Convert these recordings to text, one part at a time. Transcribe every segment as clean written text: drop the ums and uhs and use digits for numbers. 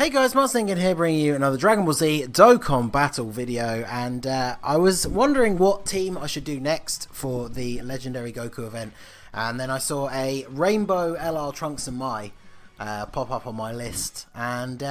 Hey guys, Ningen here bringing you another Dragon Ball Z Dokkan battle video, and I was wondering what team I should do next for the Legendary Goku event, and then I saw a Rainbow LR Trunks and Mai pop up on my list, and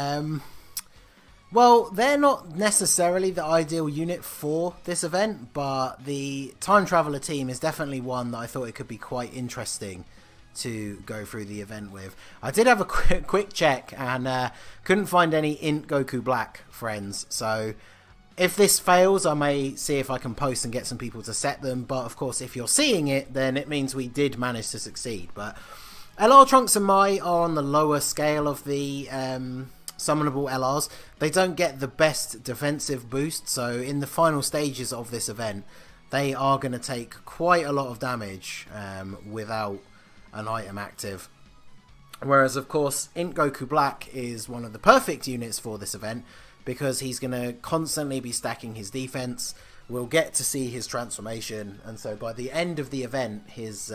well, they're not necessarily the ideal unit for this event, but the Time Traveler team is definitely one that I thought it could be quite interesting to go through the event with. I did have a quick check and couldn't find any Int Goku Black friends, so if this fails I may see if I can post and get some people to set them, but of course if you're seeing it then it means we did manage to succeed. But LR Trunks and Mai are on the lower scale of the summonable LRs. They don't get the best defensive boost, so in the final stages of this event they are going to take quite a lot of damage without an item active, whereas of course Int Goku Black is one of the perfect units for this event because he's going to constantly be stacking his defense. We'll get to see his transformation, and so by the end of the event his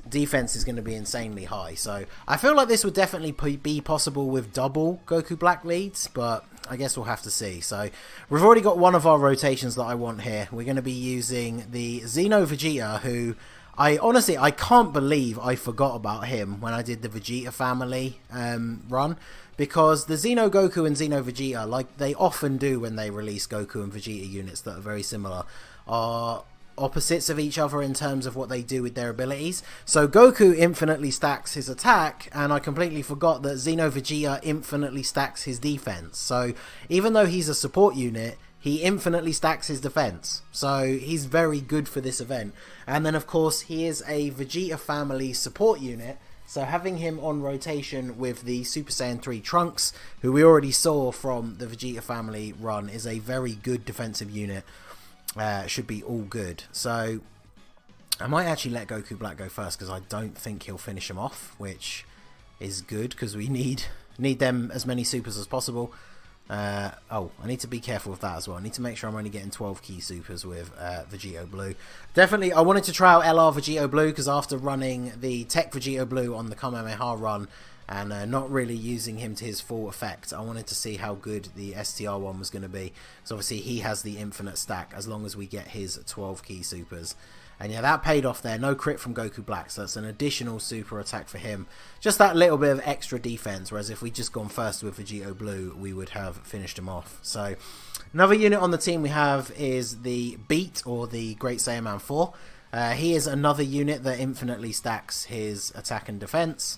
defense is going to be insanely high. So I feel like this would definitely be possible with double Goku Black leads, but I guess we'll have to see. So we've already got one of our rotations that I want here. We're going to be using the Xeno Vegeta, who I can't believe I forgot about him when I did the Vegeta family run, because the Xeno Goku and Xeno Vegeta, like they often do when they release Goku and Vegeta units that are very similar, are opposites of each other in terms of what they do with their abilities. So Goku infinitely stacks his attack, and I completely forgot that Xeno Vegeta infinitely stacks his defense. So even though he's a support unit, he infinitely stacks his defense, so he's very good for this event. And then of course he is a Vegeta family support unit, so having him on rotation with the Super Saiyan 3 Trunks, who we already saw from the Vegeta family run, is a very good defensive unit. Should be all good. So I might actually let Goku Black go first, because I don't think he'll finish him off, which is good because we need them as many supers as possible. Oh, I need to be careful with that as well. I need to make sure I'm only getting 12 key supers with Vegito Blue. Definitely, I wanted to try out LR Vegito Blue, because after running the Tech Vegito Blue on the Kamehameha run and not really using him to his full effect, I wanted to see how good the STR one was going to be. So obviously he has the infinite stack as long as we get his 12 key supers. And yeah, that paid off there. No crit from Goku Black, so that's an additional super attack for him. Just that little bit of extra defense, whereas if we'd just gone first with Vegito Blue, we would have finished him off. So another unit on the team we have is the Beat, or the Great Saiyaman 4. He is another unit that infinitely stacks his attack and defense.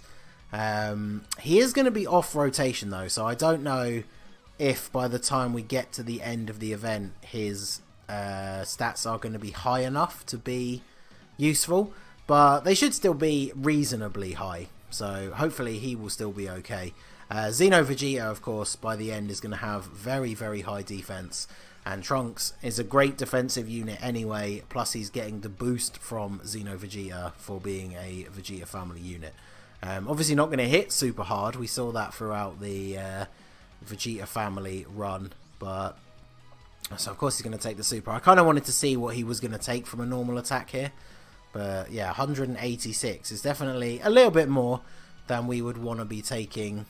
He is going to be off rotation though, so I don't know if by the time we get to the end of the event his stats are going to be high enough to be useful, but they should still be reasonably high, so hopefully he will still be okay. Xeno Vegeta, of course, by the end is going to have very, very high defense, and Trunks is a great defensive unit anyway, plus he's getting the boost from Xeno Vegeta for being a Vegeta family unit. Obviously not going to hit super hard, we saw that throughout the Vegeta family run, but so of course he's going to take the super. I kind of wanted to see what he was going to take from a normal attack here. But yeah, 186 is definitely a little bit more than we would want to be taking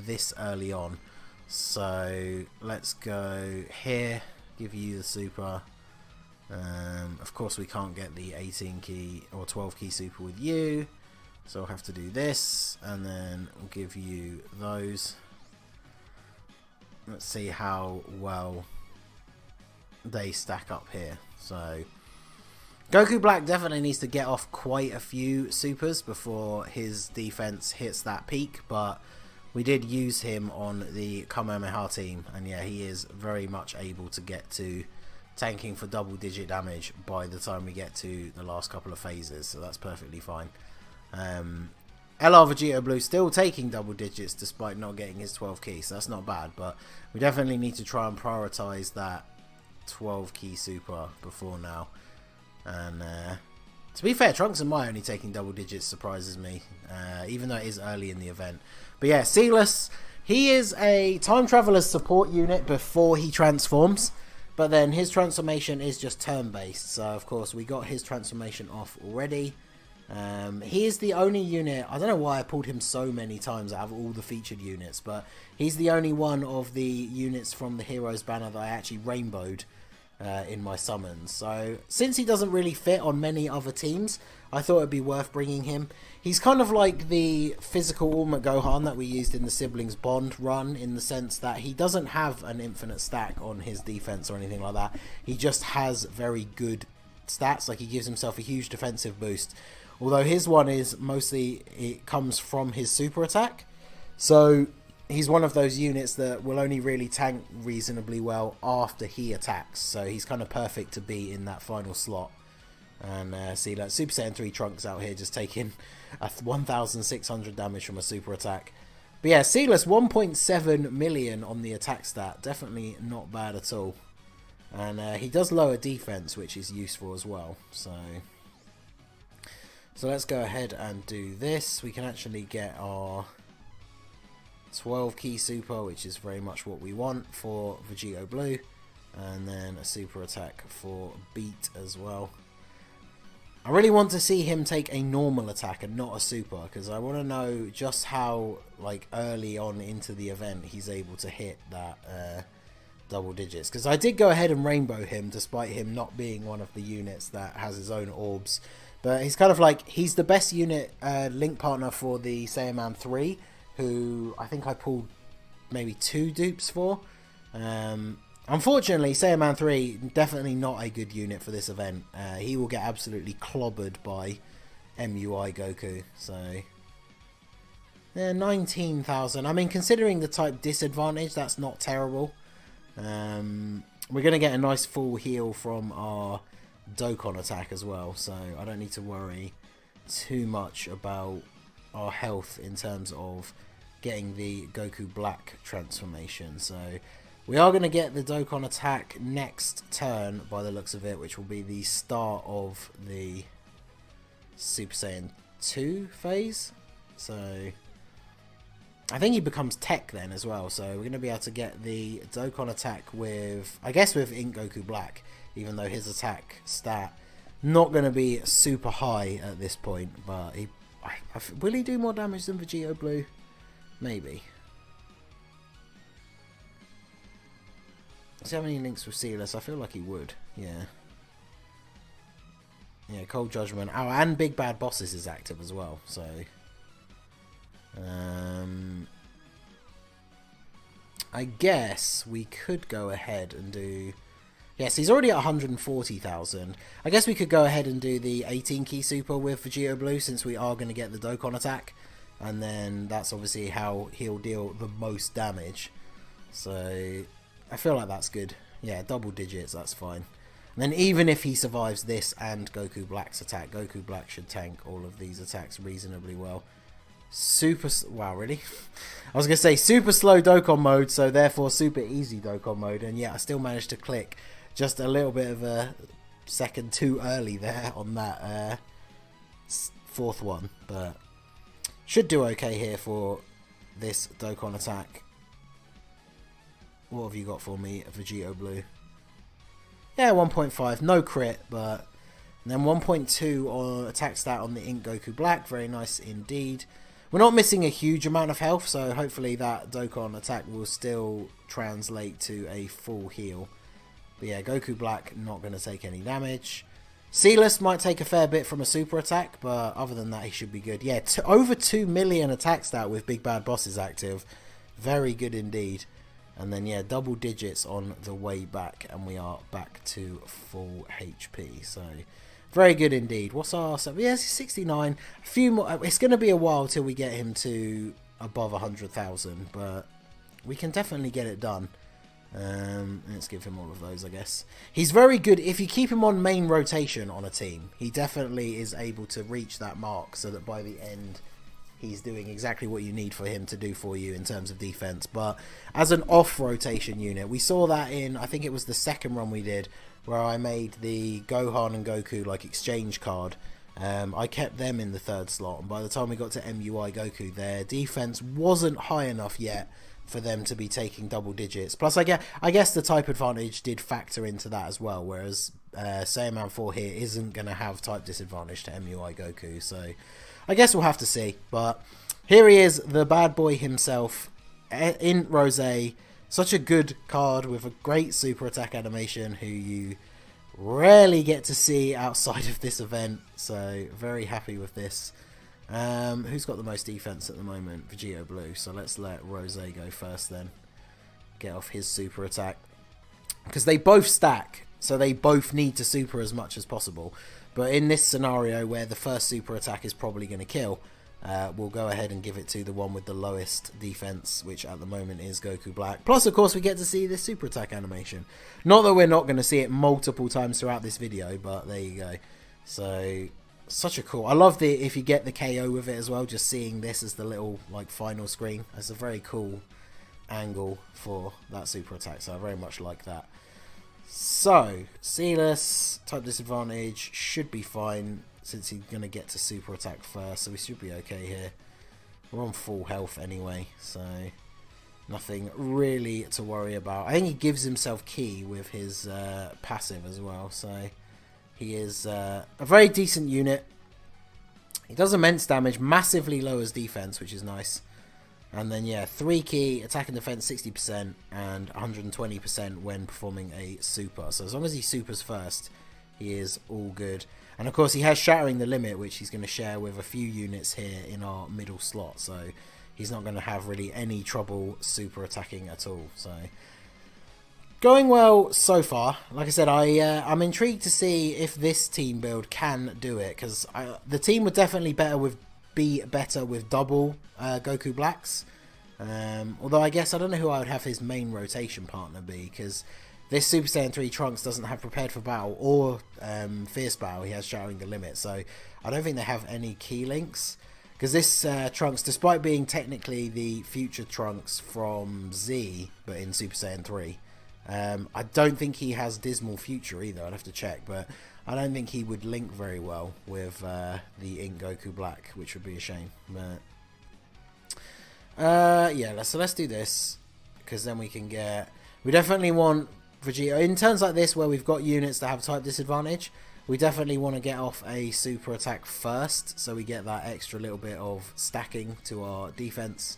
this early on. So let's go here, give you the super. Of course we can't get the 18 key or 12 key super with you. So I'll have to do this, and then we'll give you those. Let's see how well they stack up here. So Goku Black definitely needs to get off quite a few supers before his defense hits that peak, but we did use him on the Kamehameha team, and yeah, he is very much able to get to tanking for double digit damage by the time we get to the last couple of phases, so that's perfectly fine. LR Vegeta Blue still taking double digits despite not getting his 12 keys, so that's not bad, but we definitely need to try and prioritize that 12 key super before now. And to be fair, Trunks and Mai only taking double digits surprises me, even though it is early in the event. But yeah, Sealess, he is a Time Traveler support unit before he transforms, but then his transformation is just turn based, so of course we got his transformation off already. He is the only unit, I don't know why I pulled him so many times out of all the featured units, but he's the only one of the units from the Heroes banner that I actually rainbowed in my summons. So since he doesn't really fit on many other teams, I thought it'd be worth bringing him. He's kind of like the physical Ultimate Gohan that we used in the Siblings Bond run, in the sense that he doesn't have an infinite stack on his defense or anything like that. He just has very good stats, like he gives himself a huge defensive boost. Although his one is mostly, it comes from his super attack. So he's one of those units that will only really tank reasonably well after he attacks. So he's kind of perfect to be in that final slot. And see, like Super Saiyan 3 Trunks out here just taking 1,600 damage from a super attack. But yeah, Sealess 1.7 million on the attack stat. Definitely not bad at all. And he does lower defense, which is useful as well. So let's go ahead and do this. We can actually get our 12 key super, which is very much what we want for Vegito Blue. And then a super attack for Beat as well. I really want to see him take a normal attack and not a super, because I want to know just how like early on into the event he's able to hit that double digits. Because I did go ahead and rainbow him despite him not being one of the units that has his own orbs. But he's kind of like, he's the best unit link partner for the Saiyaman 3, who I think I pulled maybe 2 dupes for. Unfortunately, Saiyaman 3, definitely not a good unit for this event. He will get absolutely clobbered by MUI Goku. So, yeah, 19,000. I mean, considering the type disadvantage, that's not terrible. We're going to get a nice full heal from our Dokkan attack as well, so I don't need to worry too much about our health in terms of getting the Goku Black transformation. So we are going to get the Dokkan attack next turn by the looks of it, which will be the start of the Super Saiyan 2 phase. So I think he becomes Tech then as well, so we're going to be able to get the Dokkan attack with, I guess, with Ink Goku Black, even though his attack stat not going to be super high at this point. But will he do more damage than Vegito Blue? Maybe. Does he have any links with Sealess? I feel like he would. Yeah. Yeah, Cold Judgment. Oh, and Big Bad Bosses is active as well. So, I guess we could go ahead and do... Yes, he's already at 140,000. I guess we could go ahead and do the 18 key super with Vegito Blue, since we are going to get the Dokkan attack. And then that's obviously how he'll deal the most damage. So I feel like that's good. Yeah, double digits, that's fine. And then even if he survives this and Goku Black's attack, Goku Black should tank all of these attacks reasonably well. Super... Wow, really? I was going to say super slow Dokkan mode, so therefore super easy Dokkan mode. And yeah, I still managed to click just a little bit of a second too early there on that fourth one. But should do okay here for this Dokkan attack. What have you got for me, Vegito Blue? Yeah, 1.5. No crit, but... And then 1.2 on attack stat on the Ink Goku Black. Very nice indeed. We're not missing a huge amount of health, so hopefully that Dokkan attack will still translate to a full heal. But yeah, Goku Black not going to take any damage. Sealess might take a fair bit from a super attack, but other than that, he should be good. Yeah, over 2 million attack stat with Big Bad Bosses active. Very good indeed. And then, yeah, double digits on the way back, and we are back to full HP. So, very good indeed. What's our... So, yeah, 69. A few more... It's going to be a while till we get him to above 100,000, but we can definitely get it done. Let's give him all of those, I guess. He's very good. If you keep him on main rotation on a team, he definitely is able to reach that mark, so that by the end... he's doing exactly what you need for him to do for you in terms of defense. But as an off-rotation unit, we saw that in, I think it was the second run we did, where I made the Gohan and Goku like exchange card. I kept them in the third slot, and by the time we got to MUI Goku, their defense wasn't high enough yet for them to be taking double digits. Plus, I guess the type advantage did factor into that as well, whereas Saiyaman 4 here isn't going to have type disadvantage to MUI Goku, so I guess we'll have to see. But here he is, the bad boy himself, in Rose. Such a good card with a great super attack animation who you rarely get to see outside of this event, so very happy with this. Who's got the most defense at the moment? Vegito Blue, so let's let Rose go first then. Get off his super attack. Because they both stack, so they both need to super as much as possible. But in this scenario where the first super attack is probably going to kill, we'll go ahead and give it to the one with the lowest defense, which at the moment is Goku Black. Plus, of course, we get to see this super attack animation. Not that we're not going to see it multiple times throughout this video, but there you go. So, such a cool... I love the if you get the KO with it as well, just seeing this as the little like final screen. It's a very cool angle for that super attack, so I very much like that. So, Sealess, type disadvantage, should be fine since he's going to get to super attack first, so we should be okay here. We're on full health anyway, so nothing really to worry about. I think he gives himself key with his passive as well, so he is a very decent unit. He does immense damage, massively lowers defense, which is nice. And then, yeah, 3 key, attack and defense 60%, and 120% when performing a super. So as long as he supers first, he is all good. And of course, he has Shattering the Limit, which he's going to share with a few units here in our middle slot. So he's not going to have really any trouble super attacking at all. So going well so far. Like I said, I'm intrigued to see if this team build can do it, because the team would definitely be better with double Goku Blacks. Although I guess I don't know who I would have his main rotation partner be, because this Super Saiyan 3 Trunks doesn't have Prepared for Battle or Fierce Battle. He has Shattering the Limit, so I don't think they have any key links. Because this Trunks, despite being technically the future Trunks from Z, but in Super Saiyan 3, I don't think he has Dismal Future either. I'd have to check, but I don't think he would link very well with the Ink Goku Black, which would be a shame. But yeah, so let's do this, because then we can get... We definitely want Vegeta... In turns like this, where we've got units that have type disadvantage, we definitely want to get off a super attack first, so we get that extra little bit of stacking to our defense.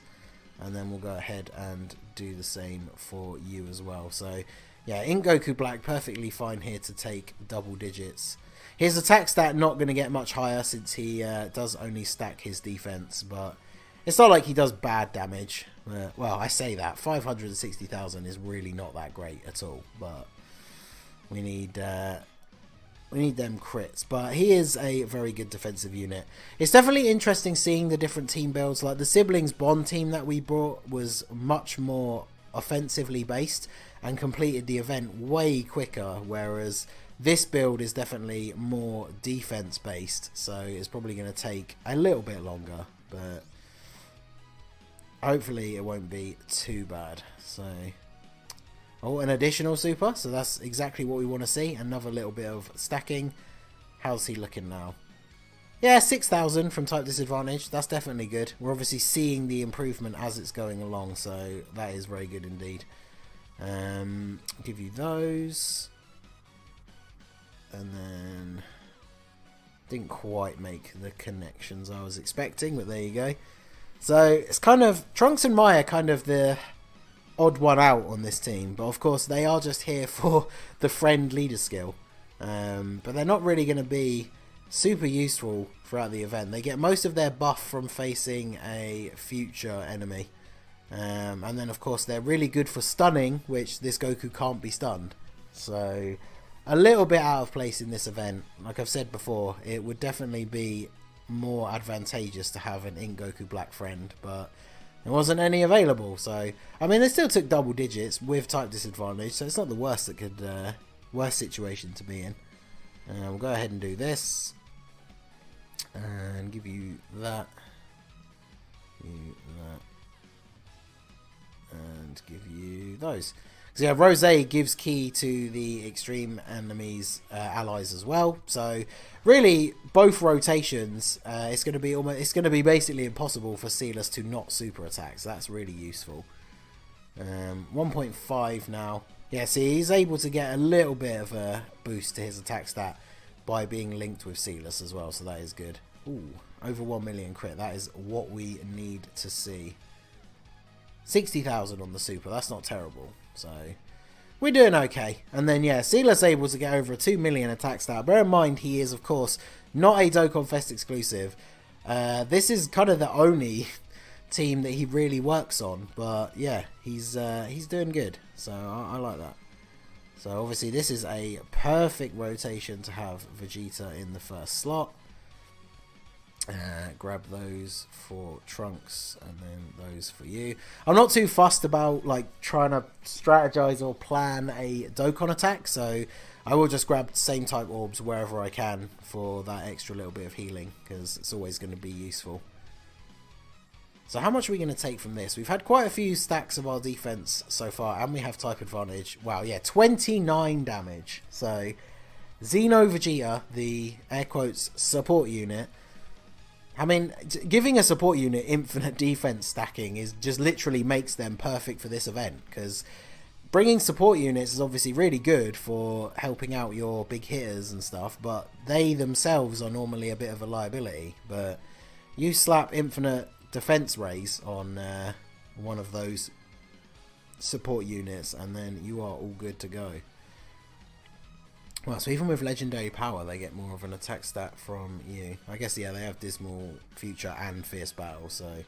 And then we'll go ahead and do the same for you as well. So, yeah, in Goku Black, perfectly fine here to take double digits. His attack stat not going to get much higher since he does only stack his defense, but it's not like he does bad damage. Well, I say that. 560,000 is really not that great at all, but we need them crits. But he is a very good defensive unit. It's definitely interesting seeing the different team builds. Like the Siblings Bond team that we brought was much more offensively based and completed the event way quicker, whereas this build is definitely more defense based, so it's probably going to take a little bit longer, but hopefully it won't be too bad. So, oh, an additional super, so that's exactly what we want to see. Another little bit of stacking. How's he looking now? Yeah, 6,000 from type disadvantage. That's definitely good. We're obviously seeing the improvement as it's going along, so that is very good indeed. Give you those. And then didn't quite make the connections I was expecting, but there you go. So it's kind of Trunks and Mai are kind of the odd one out on this team, but of course they are just here for the friend leader skill. But they're not really going to be super useful throughout the event. They get most of their buff from facing a future enemy. And then of course they're really good for stunning, which this Goku can't be stunned. So a little bit out of place in this event. Like I've said before, it would definitely be more advantageous to have an Ink Goku Black friend, but there wasn't any available. So I mean, they still took double digits with type disadvantage, so it's not the worst that could worst situation to be in. We'll go ahead and do this and give you that, and give you those. So yeah, Rose gives key to the extreme enemies allies as well. So really, both rotations, it's going to be basically impossible for Sealess to not super attack. So that's really useful. 1.5 now. Yeah, see, he's able to get a little bit of a boost to his attack stat by being linked with Sealess as well, so that is good. Ooh, over 1 million crit. That is what we need to see. 60,000 on the super. That's not terrible. So we're doing okay. And then, yeah, Sealess able to get over a 2 million attack stat. Bear in mind, he is, of course, not a Dokkan Fest exclusive. This is kind of the only team that he really works on. But, yeah, he's doing good. So I like that. So, obviously, this is a perfect rotation to have Vegeta in the first slot. Grab those for Trunks and then those for you. I'm not too fussed about like trying to strategize or plan a Dokkan attack, so I will just grab same type orbs wherever I can for that extra little bit of healing, because it's always going to be useful. So how much are we going to take from this? We've had quite a few stacks of our defense so far, and we have type advantage. Wow, yeah, 29 damage. So Xeno Vegeta, the air quotes support unit. I mean, giving a support unit infinite defense stacking is just literally makes them perfect for this event, because bringing support units is obviously really good for helping out your big hitters and stuff, but they themselves are normally a bit of a liability. But you slap infinite defense raise on one of those support units and then you are all good to go. Well, so even with legendary power, they get more of an attack stat from you. I guess, yeah, they have Dismal Future and Fierce Battle, so...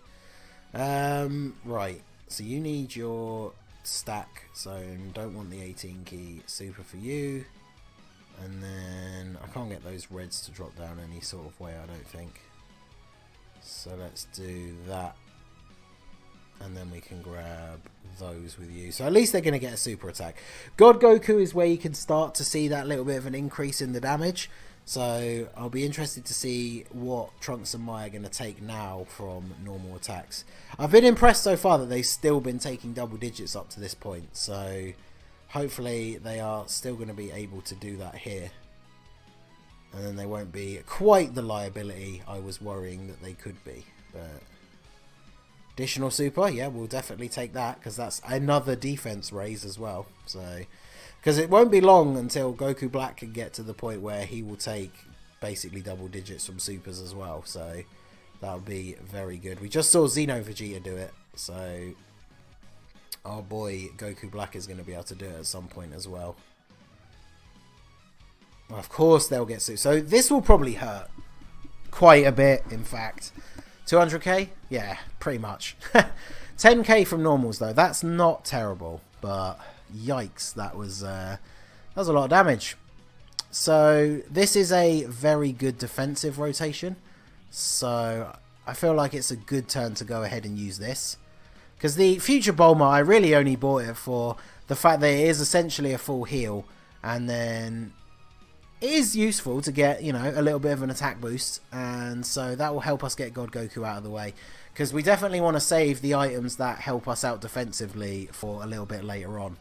right, so you need your stack, so don't want the 18 key super for you. And then, I can't get those reds to drop down any sort of way, I don't think. So let's do that. And then we can grab those with you. So at least they're going to get a super attack. God Goku is where you can start to see that little bit of an increase in the damage. So I'll be interested to see what Trunks and Mai are going to take now from normal attacks. I've been impressed so far that they've still been taking double digits up to this point. So hopefully they are still going to be able to do that here. And then they won't be quite the liability I was worrying that they could be. But... additional super, yeah, we'll definitely take that, because that's another defense raise as well. So, because it won't be long until Goku Black can get to the point where he will take basically double digits from supers as well. So that'll be very good. We just saw Xeno Vegeta do it, so our boy Goku Black is going to be able to do it at some point as well. Of course they'll get super. So this will probably hurt quite a bit, in fact. 200k? Yeah, pretty much. 10k from normals though. That's not terrible, but yikes, that was a lot of damage. So this is a very good defensive rotation. So I feel like it's a good turn to go ahead and use this. Because the Future Bulma, I really only bought it for the fact that it is essentially a full heal, and then it is useful to get, you know, a little bit of an attack boost, and so that will help us get God Goku out of the way, because we definitely want to save the items that help us out defensively for a little bit later on.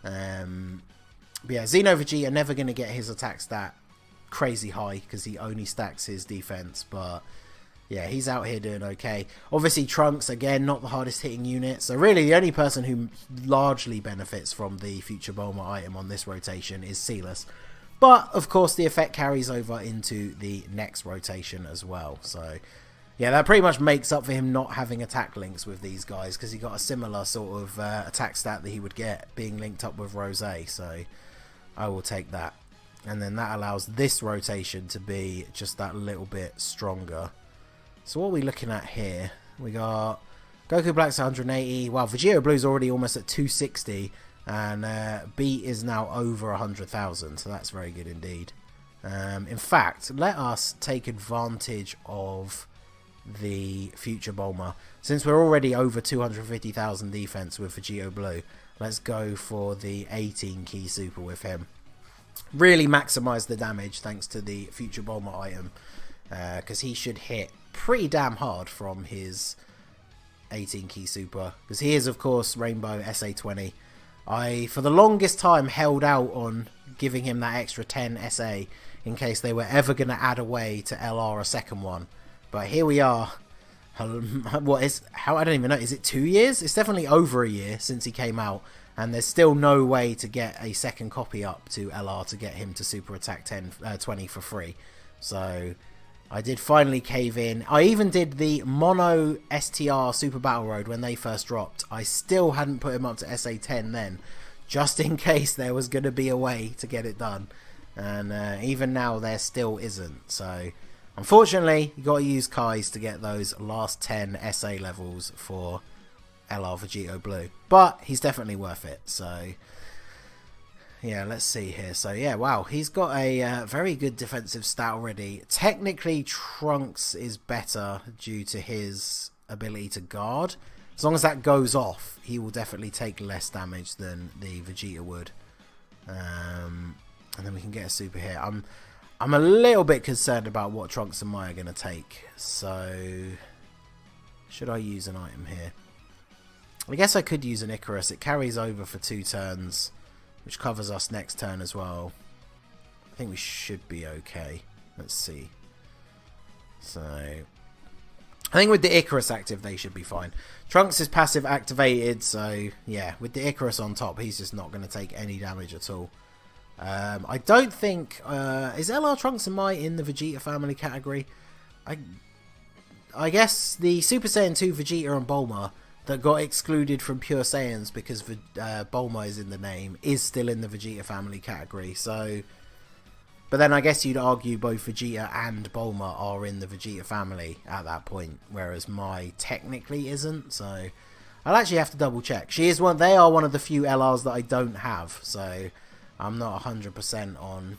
But yeah, Xeno Vegeta are never going to get his attack stat crazy high because he only stacks his defense, but yeah, he's out here doing okay. Obviously Trunks, again, not the hardest hitting unit, so really the only person who largely benefits from the Future Bulma item on this rotation is Sealess. But, of course, the effect carries over into the next rotation as well. So, yeah, that pretty much makes up for him not having attack links with these guys, because he got a similar sort of attack stat that he would get being linked up with Rose. So, I will take that. And then that allows this rotation to be just that little bit stronger. So, what are we looking at here? We got Goku Black's 180. Wow, Vegeta Blue's already almost at 260. And Beat is now over 100,000, so that's very good indeed. In fact, let us take advantage of the Future Bulma. Since we're already over 250,000 defense with Vegeta Blue, let's go for the 18 key super with him. Really maximize the damage thanks to the Future Bulma item, because he should hit pretty damn hard from his 18 key super, because he is, of course, Rainbow SA20. I, for the longest time, held out on giving him that extra 10 SA in case they were ever going to add away to LR a second one. But here we are. I don't even know. Is it 2 years? It's definitely over a year since he came out. and there's still no way to get a second copy up to LR to get him to super attack 20 for free. So I did finally cave in. I even did the mono STR Super Battle Road when they first dropped. I still hadn't put him up to SA 10 then, just in case there was going to be a way to get it done. And even now there still isn't. So unfortunately you got to use Kai's to get those last 10 SA levels for LR Vegito Blue. But he's definitely worth it. So yeah, let's see here. So yeah, wow, he's got a very good defensive stat already. Technically Trunks is better due to his ability to guard. As long as that goes off, he will definitely take less damage than the Vegeta would. And then we can get a super here. I'm a little bit concerned about what Trunks and Mai are going to take. So should I use an item here? I guess I could use an Icarus. It carries over for 2 turns, which covers us next turn as well. I think we should be okay. Let's see. So I think with the Icarus active, they should be fine. Trunks is passive activated, so yeah, with the Icarus on top, he's just not going to take any damage at all. I don't think... is LR Trunks and Mai in the Vegeta family category? I guess the Super Saiyan 2 Vegeta and Bulma that got excluded from Pure Saiyans because Bulma is in the name is still in the Vegeta family category. So, but then I guess you'd argue both Vegeta and Bulma are in the Vegeta family at that point, whereas Mai technically isn't. So I'll actually have to double check. She is one. They are one of the few LRs that I don't have. So I'm not 100% on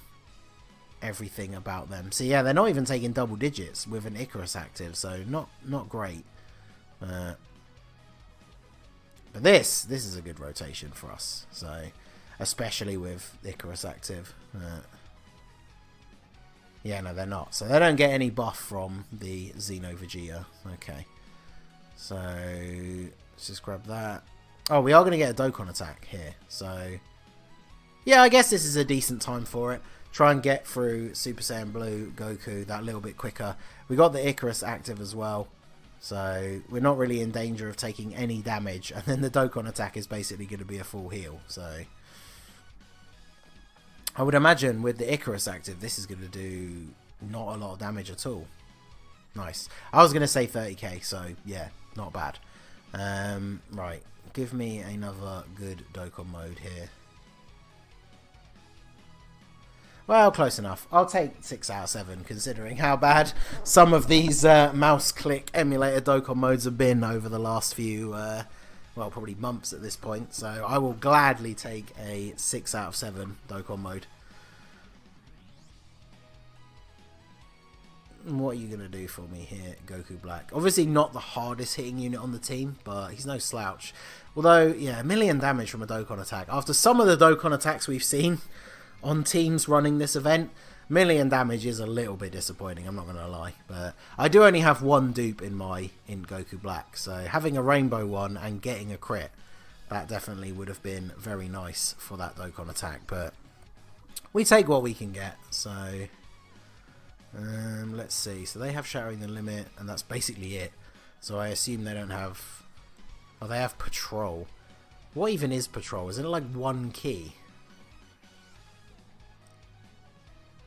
everything about them. So yeah, they're not even taking double digits with an Icarus active. So not great. But this is a good rotation for us. So especially with Icarus active. Yeah, no, they're not. So they don't get any buff from the Xeno Vegeta. Okay. So let's just grab that. Oh, we are going to get a Dokkan attack here. So yeah, I guess this is a decent time for it. Try and get through Super Saiyan Blue Goku that little bit quicker. We got the Icarus active as well. So we're not really in danger of taking any damage. And then the Dokkan attack is basically going to be a full heal. So I would imagine with the Icarus active, this is going to do not a lot of damage at all. Nice. I was going to say 30k, so yeah, not bad. Right, give me another good Dokkan mode here. Well, close enough. I'll take 6 out of 7, considering how bad some of these mouse-click emulator Dokkan modes have been over the last few, well, probably months at this point. So I will gladly take a 6 out of 7 Dokkan mode. What are you going to do for me here, Goku Black? Obviously not the hardest hitting unit on the team, but he's no slouch. Although, yeah, 1 million damage from a Dokkan attack. After some of the Dokkan attacks we've seen on teams running this event, 1 million damage is a little bit disappointing, I'm not going to lie. But I do only have one dupe in Goku Black, so having a rainbow one and getting a crit, that definitely would have been very nice for that Dokkan attack. But we take what we can get, so let's see. So they have Shattering the Limit, and that's basically it. So I assume they don't have... Oh, they have Patrol. What even is Patrol? Is it like 1 key?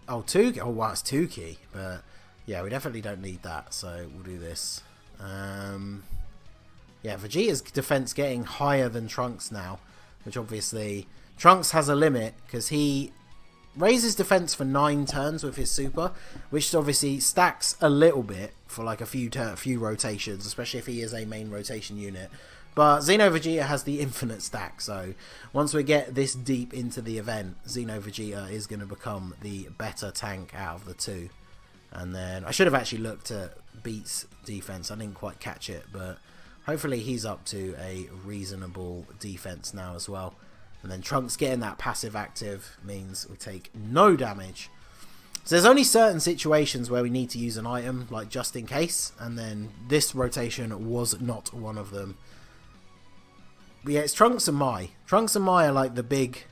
Oh, 2 key. Oh, wow, it's 2 key. But yeah, we definitely don't need that. So we'll do this. Yeah, Vegeta's defense getting higher than Trunks now, which obviously Trunks has a limit because he raises defense for 9 turns with his super, which obviously stacks a little bit for like a few rotations, especially if he is a main rotation unit. But Xeno Vegeta has the infinite stack, so once we get this deep into the event, Xeno Vegeta is going to become the better tank out of the two. And then I should have actually looked at Beat's defense. I didn't quite catch it, but hopefully he's up to a reasonable defense now as well. And then Trunks getting that passive active means we take no damage. So there's only certain situations where we need to use an item, like just in case. And then this rotation was not one of them. But yeah, it's Trunks and Mai. Trunks and Mai are like the big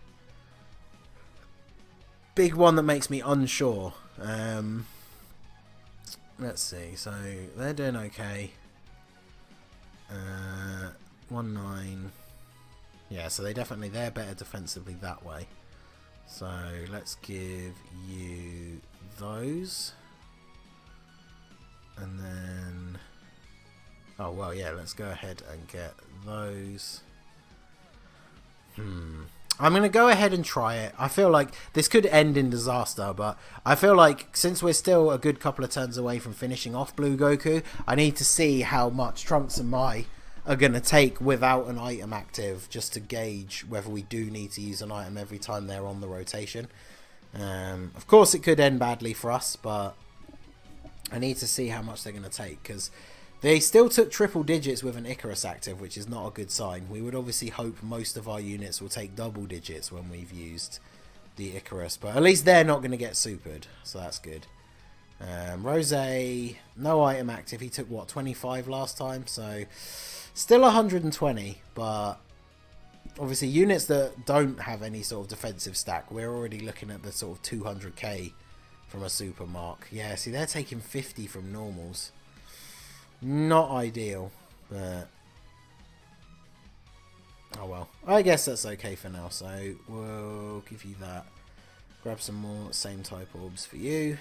one that makes me unsure. Let's see. So they're doing okay. 1-9. Yeah, so they're better defensively that way. So let's give you those. And then... oh, well, yeah, let's go ahead and get those. I'm going to go ahead and try it. I feel like this could end in disaster, but I feel like since we're still a good couple of turns away from finishing off Blue Goku, I need to see how much Trunks and Mai are going to take without an item active, just to gauge whether we do need to use an item every time they're on the rotation. Of course, it could end badly for us, but I need to see how much they're going to take, because they still took triple digits with an Icarus active, which is not a good sign. We would obviously hope most of our units will take double digits when we've used the Icarus, but at least they're not going to get supered, so that's good. Rose, no item active. He took, what, 25 last time, so still 120, but obviously units that don't have any sort of defensive stack, we're already looking at the sort of 200k from a super mark. Yeah, see, they're taking 50 from normals. Not ideal, but oh well. I guess that's okay for now, so we'll give you that. Grab some more same type orbs for you.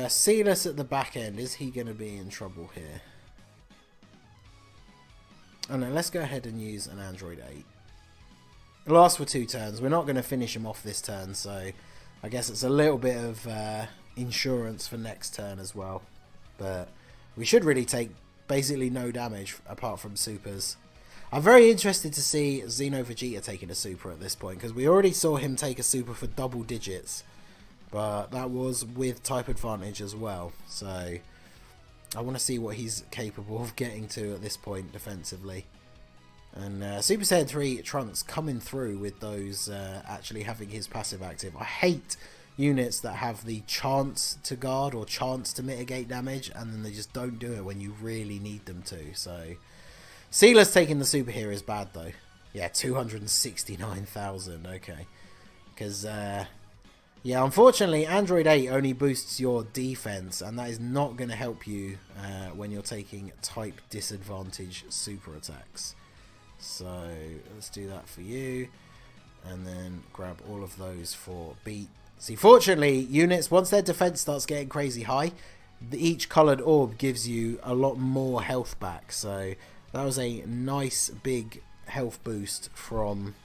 Sealess at the back end. Is he going to be in trouble here? And then let's go ahead and use an Android 8. It lasts for 2 turns. We're not going to finish him off this turn, so I guess it's a little bit of insurance for next turn as well. But we should really take basically no damage apart from supers. I'm very interested to see Xeno Vegeta taking a super at this point, because we already saw him take a super for double digits, but that was with type advantage as well. So I want to see what he's capable of getting to at this point defensively. And Super Saiyan 3 Trunks coming through with those actually having his passive active. I hate units that have the chance to guard or chance to mitigate damage, and then they just don't do it when you really need them to. So Sealer's taking the super here is bad though. Yeah, 269,000. Okay, because yeah, unfortunately Android 8 only boosts your defense, and that is not going to help you when you're taking type disadvantage super attacks. So let's do that for you, and then grab all of those for beat. See, fortunately, units, once their defense starts getting crazy high, each coloured orb gives you a lot more health back. So that was a nice big health boost from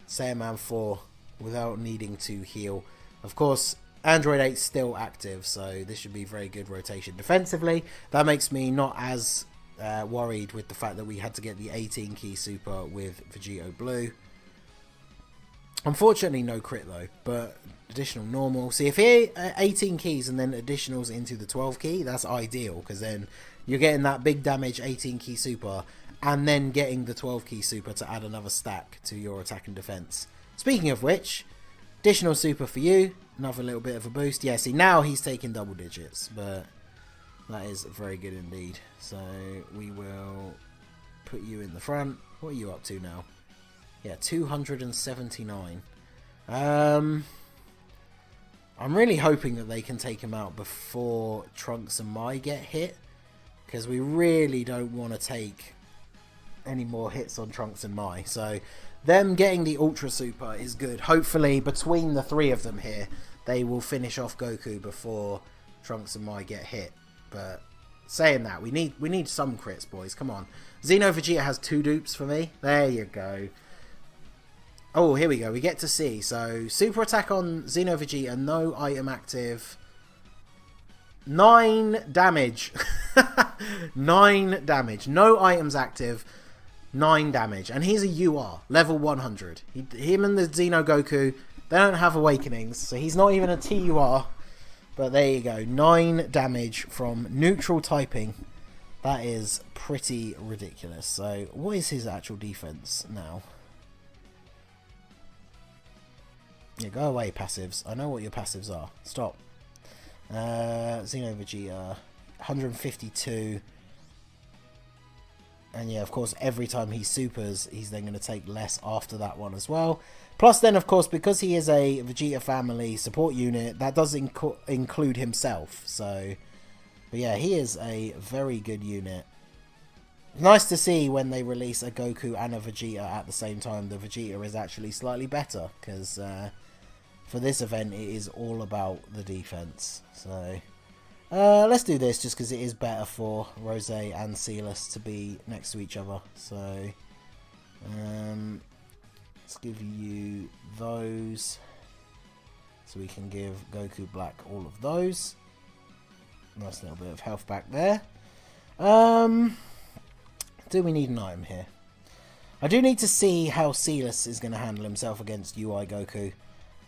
Saiyaman 4 without needing to heal. Of course, Android 8 is still active, so this should be very good rotation defensively. That makes me not as worried with the fact that we had to get the 18 key super with Vegito Blue. Unfortunately, no crit though, but additional normal. See, if he 18 keys and then additionals into the 12 key, that's ideal, because then you're getting that big damage 18 key super and then getting the 12 key super to add another stack to your attack and defense. Speaking of which, additional super for you, another little bit of a boost. Yeah, see, now he's taking double digits, but that is very good indeed. So we will put you in the front. What are you up to now? Yeah, 279. I'm really hoping that they can take him out before Trunks and Mai get hit, because we really don't want to take any more hits on Trunks and Mai. So them getting the Ultra Super is good. Hopefully between the 3 of them here, they will finish off Goku before Trunks and Mai get hit. But saying that, we need some crits, boys. Come on. Xeno Vegeta has 2 dupes for me. There you go. Oh, here we go. We get to see. So, super attack on Xeno Vegeta, no item active. 9 damage. 9 damage. No items active. 9 damage. And he's a UR. Level 100. Him and the Xeno Goku, they don't have awakenings. So, he's not even a TUR. But there you go. 9 damage from neutral typing. That is pretty ridiculous. So, what is his actual defense now? Yeah, go away, passives. I know what your passives are. Stop. Xeno Vegeta, 152. And yeah, of course, every time he supers, he's then going to take less after that one as well. Plus then, of course, because he is a Vegeta family support unit, that does include himself. So, but yeah, he is a very good unit. Nice to see when they release a Goku and a Vegeta at the same time, the Vegeta is actually slightly better, because for this event it is all about the defense. So let's do this just because it is better for Rose and Silas to be next to each other. So let's give you those, so we can give Goku Black all of those. Nice little bit of health back there. Do we need an item here? I do need to see how Silas is going to handle himself against UI Goku.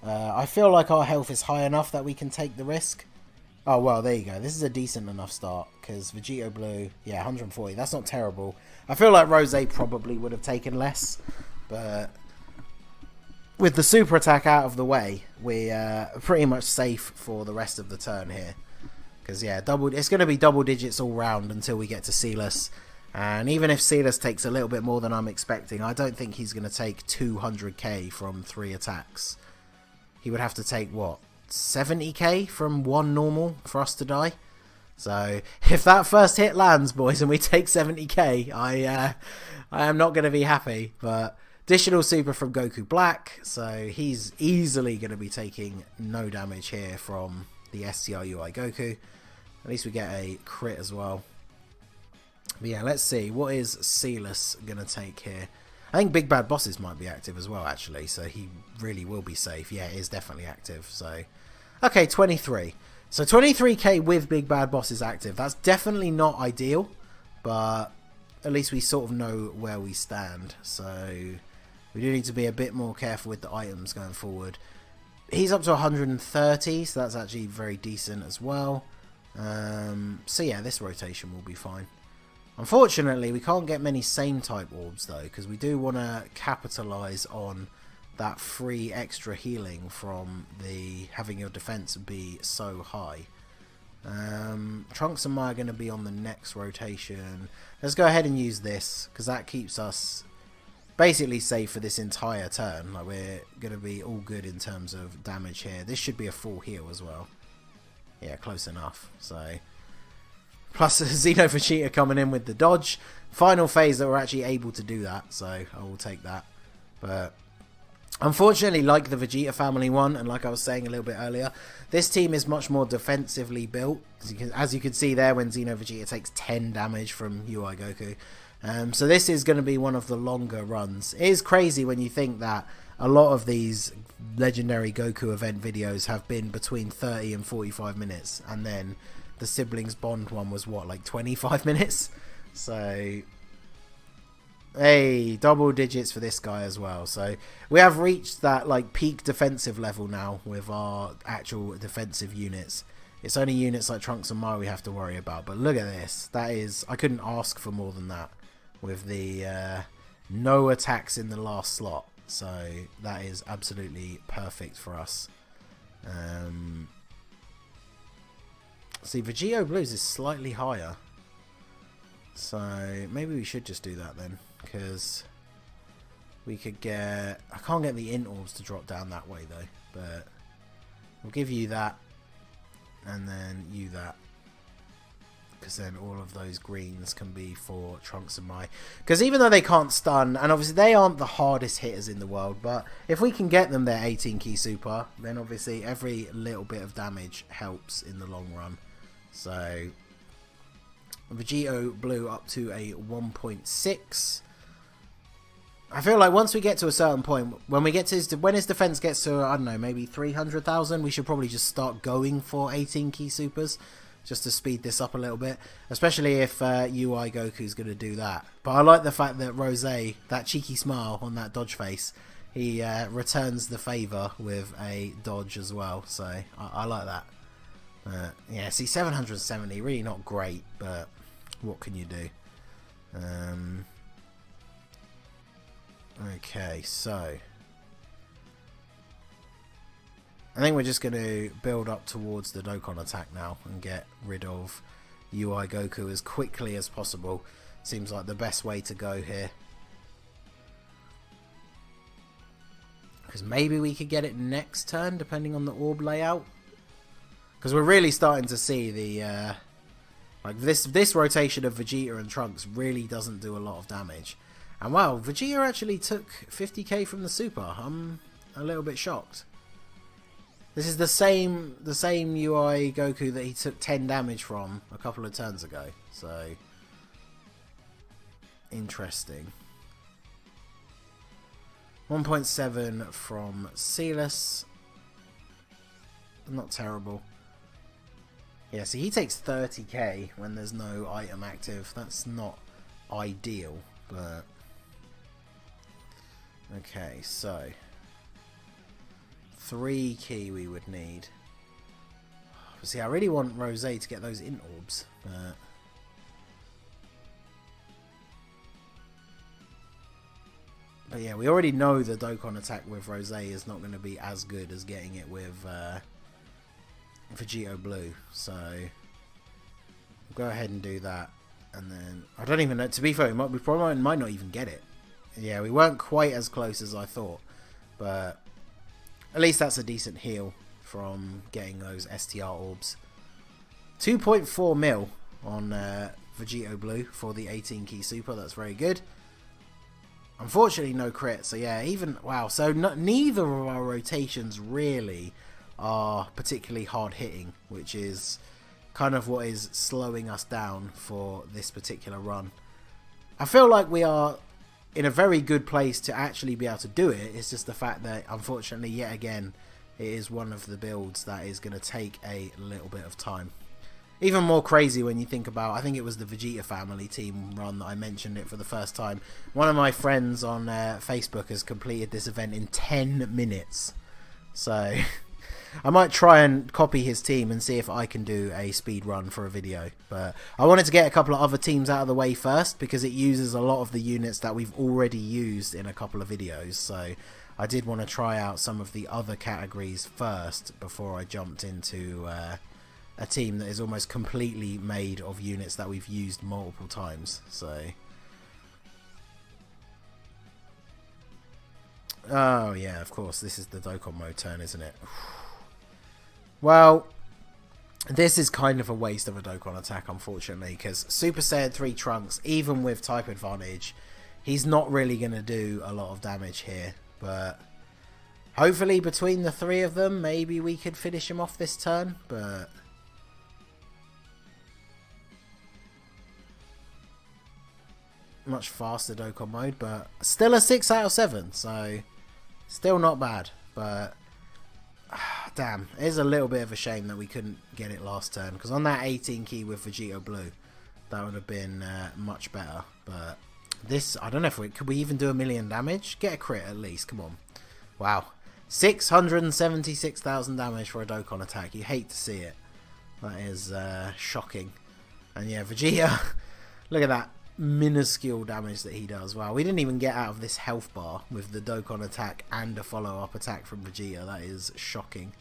I feel like our health is high enough that we can take the risk. Oh, well, there you go. This is a decent enough start, because Vegito Blue, yeah, 140. That's not terrible. I feel like Rose probably would have taken less, but with the super attack out of the way, we're pretty much safe for the rest of the turn here. Because, yeah, it's going to be double digits all round until we get to Silas. And even if Silas takes a little bit more than I'm expecting, I don't think he's going to take 200k from 3 attacks. He would have to take, what, 70k from 1 normal for us to die? So, if that first hit lands, boys, and we take 70k, I am not going to be happy. But additional super from Goku Black, so he's easily going to be taking no damage here from the STR UI Goku. At least we get a crit as well. But yeah, let's see. What is Silas going to take here? I think Big Bad Bosses might be active as well, actually. So he really will be safe. Yeah, it is definitely active. So, okay, 23. So 23k with Big Bad Bosses active. That's definitely not ideal. But at least we sort of know where we stand. So we do need to be a bit more careful with the items going forward. He's up to 130. So that's actually very decent as well. So yeah, this rotation will be fine. Unfortunately, we can't get many same type orbs though, because we do want to capitalise on that free extra healing from the having your defense be so high. Trunks and Mai are going to be on the next rotation. Let's go ahead and use this, because that keeps us basically safe for this entire turn. Like, we're going to be all good in terms of damage here. This should be a full heal as well. Yeah, close enough. So, plus Xeno Vegeta coming in with the dodge. Final phase that we're actually able to do that, so I will take that. But unfortunately, like the Vegeta family one, and like I was saying a little bit earlier, this team is much more defensively built. As you can see there, when Xeno Vegeta takes 10 damage from UI Goku. So this is going to be one of the longer runs. It is crazy when you think that a lot of these legendary Goku event videos have been between 30 and 45 minutes, and then the siblings bond one was what, like 25 minutes? So, hey, double digits for this guy as well. So we have reached that like peak defensive level now with our actual defensive units. It's only units like Trunks and Mai we have to worry about. But look at this. That is, I couldn't ask for more than that with the no attacks in the last slot. So that is absolutely perfect for us. See, Vegito Blues is slightly higher. So maybe we should just do that then. Because we could get... I can't get the int orbs to drop down that way though. But we'll give you that. And then you that. Because then all of those greens can be for Trunks and Mai. Because even though they can't stun, and obviously they aren't the hardest hitters in the world, but if we can get them their 18 key super, then obviously every little bit of damage helps in the long run. So Vegito Blue up to a 1.6. I feel like once we get to a certain point, when we get to when his defense gets to, I don't know, maybe 300,000, we should probably just start going for 18 key supers. Just to speed this up a little bit. Especially if UI Goku's going to do that. But I like the fact that Rose, that cheeky smile on that dodge face, he returns the favour with a dodge as well. So I like that. Yeah, see, 770, really not great. But what can you do? Okay, so I think we're just going to build up towards the Dokkan attack now and get rid of UI Goku as quickly as possible. Seems like the best way to go here. Because maybe we could get it next turn depending on the orb layout. Because we're really starting to see the Like this rotation of Vegeta and Trunks really doesn't do a lot of damage. And wow, Vegeta actually took 50k from the super. I'm a little bit shocked. This is the same UI Goku that he took 10 damage from a couple of turns ago. So interesting. 1.7 from Silas. Not terrible. Yeah, see, he takes 30k when there's no item active. That's not ideal, but... Okay, so... 3 key we would need. See, I really want Rose to get those int orbs, but... But yeah, we already know the Dokkan attack with Rose is not going to be as good as getting it with Vegito Blue. So we'll go ahead and do that. And then, I don't even know, to be fair, we probably might not even get it. Yeah, we weren't quite as close as I thought. But at least that's a decent heal from getting those STR orbs. 2.4 mil on Vegito Blue for the 18 key super. That's very good. Unfortunately, no crit. So yeah, even wow. So neither of our rotations really are particularly hard hitting, which is kind of what is slowing us down for this particular run. I feel like we are in a very good place to actually be able to do it. It's just the fact that, unfortunately, yet again, it is one of the builds that is going to take a little bit of time. Even more crazy when you think about, I think it was the Vegeta family team run that I mentioned it for the first time. One of my friends on Facebook has completed this event in 10 minutes. So I might try and copy his team and see if I can do a speed run for a video. But I wanted to get a couple of other teams out of the way first, because it uses a lot of the units that we've already used in a couple of videos. So I did want to try out some of the other categories first before I jumped into... a team that is almost completely made of units that we've used multiple times. So, oh yeah, of course, this is the Dokkan mode turn, isn't it? Well, this is kind of a waste of a Dokkan attack, unfortunately, because Super Saiyan 3 Trunks, even with type advantage, he's not really going to do a lot of damage here. But hopefully between the three of them, maybe we could finish him off this turn, but... much faster Dokkan mode, but still a 6 out of 7, so still not bad. But damn, it is a little bit of a shame that we couldn't get it last turn, because on that 18 key with Vegito Blue, that would have been much better. But this, I don't know if could we even do 1,000,000 damage? Get a crit at least, come on. Wow, 676,000 damage for a Dokkan attack. You hate to see it. That is shocking. And yeah, Vegeta, look at that minuscule damage that he does. Wow, we didn't even get out of this health bar with the Dokkan attack and a follow-up attack from Vegeta. That is shocking.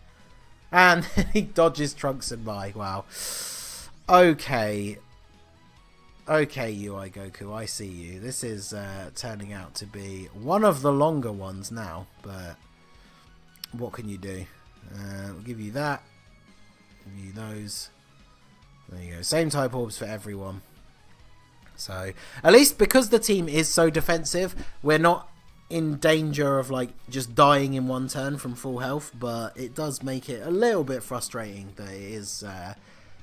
And he dodges Trunks and Mai. Wow. Okay. Okay, UI Goku, I see you. This is turning out to be one of the longer ones now, but what can you do? We'll give you that. Give you those. There you go. Same type orbs for everyone. So, at least because the team is so defensive, we're not in danger of like just dying in one turn from full health, but it does make it a little bit frustrating that it is